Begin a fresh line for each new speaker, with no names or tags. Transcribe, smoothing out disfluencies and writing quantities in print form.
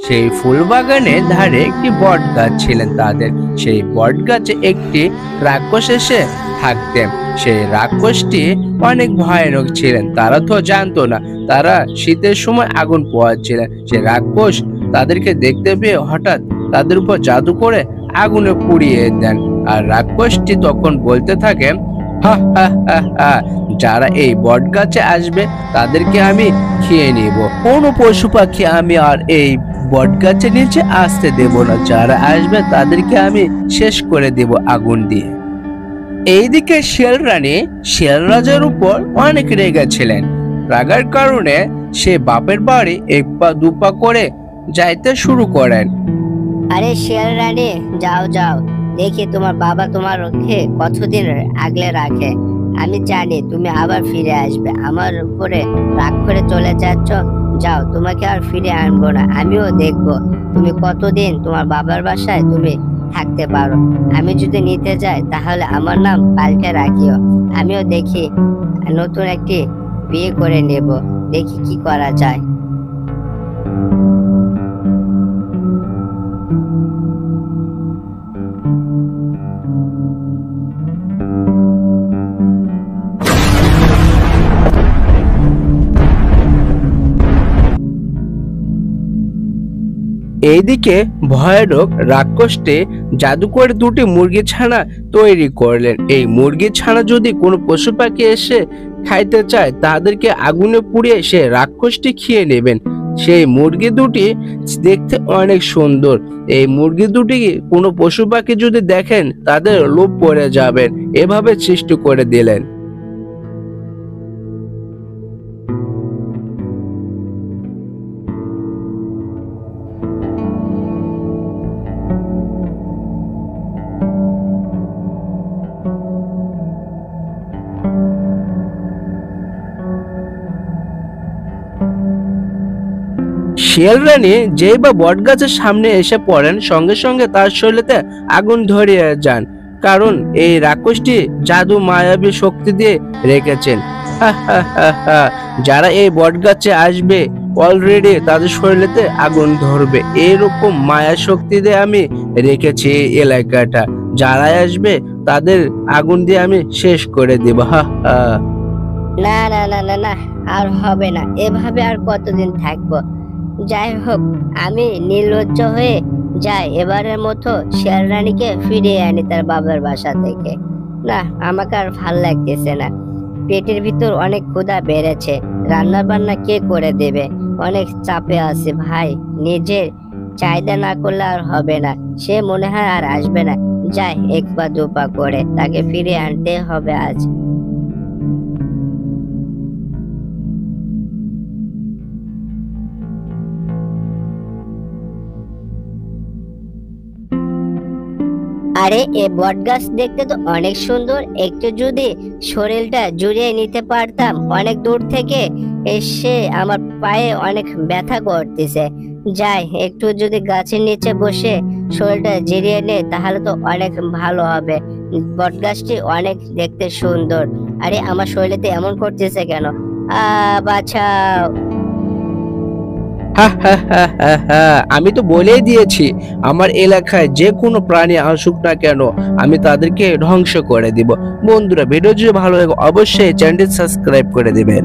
সেই ফুল বাগানের ধারে একটি বট গাছ ছিলেন তাদের। সেই বট গাছে একটি রাক্ষস এসে থাকতেন। সেই রাক্ষসটি অনেক ভয়ানক ছিলেন। তারা তো জানতো না, তারা শীতের সময় আগুন পোহাচ্ছিলেন। সেই রাক্ষস তাদেরকে দেখতে পেয়ে হঠাৎ তাদের উপর জাদু করে আগুনে পুড়িয়ে দেন। আর রাক্ষসটি তখন বলতে থাকে, হা হা হা হা, যারা এই বট গাছে আসবে তাদেরকে আমি খেয়ে নিব। কোনো পশু পাখি আমি আর এই বট গাছের নিচে আসতে দেব না। যারা আসবে তাদেরকে আমি শেষ করে দেব আগুন দিয়ে। এইদিকে শিয়াল রানী শিয়াল রাজার উপর অনেক রেগেছিলেন। রাগার কারণে সে বাপের বাড়ি এক পা দু পা করে যাইতে শুরু করেন।
আরে শিয়াল রানী, যাও যাও, দেখি তোমার বাবা তোমারকে কতদিন আগলে রাখে। আমি জানি তুমি আবার ফিরে আসবে। আমার উপরে রাগ করে চলে যাচ্ছ, যাও, তোমাকে আর ফিরে আনবো না। আমিও দেখবো তুমি কতদিন তোমার বাবার বাসায় তুমি থাকতে পারো। আমি যদি নিতে যাই তাহলে আমার নাম পাল্টে রাখিও। আমিও দেখি নতুন একটি বিয়ে করে নেব, দেখি কি করা যায়।
এইদিকে ভয়ানক রাক্ষসটি জাদু করে দুটি মুরগি ছানা তৈরি করলেন। এই মুরগি ছানা যদি কোনো পশু পাখি এসে খাইতে চায় তাদেরকে আগুনে পুড়িয়ে সে রাক্ষসটি খেয়ে নেবেন। সেই মুরগি দুটি দেখতে অনেক সুন্দর। এই মুরগি দুটি কোনো পশু পাখি যদি দেখেন তাদের লোভ পড়ে যাবেন। এভাবে সৃষ্টি করে দিলেন। শিয়াল রানী যেই বা বট গাছের সামনে এসে পড়েন সঙ্গে সঙ্গে তার শরীরেতে আগুন ধরিয়ে যান, কারণ এই রাক্ষসটি জাদু মায়াবী শক্তি দিয়ে রেখেছেন। যারা এই বট গাছে আসবে অলরেডি তাদের শরীরেতে আগুন ধরবে, এইরকম মায়া শক্তি দিয়ে আমি রেখেছি এই এলাকাটা। যারা আসবে তাদের আগুন দিয়ে আমি শেষ করে দেব।
না না না না না, আর হবে না, এভাবে আর কতদিন থাকবো। যাই হোক, আমি নির্লজ্জ হয়ে যাই, এবারের মতো শিয়াল রানীকে ফিরিয়ে আনি তার বাবার বাসা থেকে। না, আমাকে আর ভাল লাগতেছে না। পেটের ভিতর অনেক ক্ষুধা বেড়েছে, রান্না বান্না কে করে দেবে? অনেক চাপে আছে ভাই, নিজের চাহিদা না করলে আর হবে না। সে মনে হয় আর আসবে না। যাই, এক পা দু পা করে তাকে ফিরে আনতে হবে আজ। আরে এ বট গাছ দেখতে তো অনেক সুন্দর, একটু যদি শরীরটা জুড়িয়ে নিতে পারতাম। অনেক দূর থেকে এসে আমার পায়ে অনেক ব্যথা করতেছে। যাই, একটু যদি গাছের নিচে বসে শরীরটা জিরিয়ে নে তাহলে তো অনেক ভালো হবে। বট গাছটি অনেক দেখতে সুন্দর। আরে আমার শরীরেতে এমন করতেছে কেন? বাঁচাও!
আমি তো বলেই দিয়েছি, আমার এলাকায় যে কোনো প্রাণী আসুক না কেন আমি তাদেরকে ধ্বংস করে দিব। বন্ধুরা, ভিডিও যদি ভালো লাগে অবশ্যই চ্যানেলটি সাবস্ক্রাইব করে দিবেন।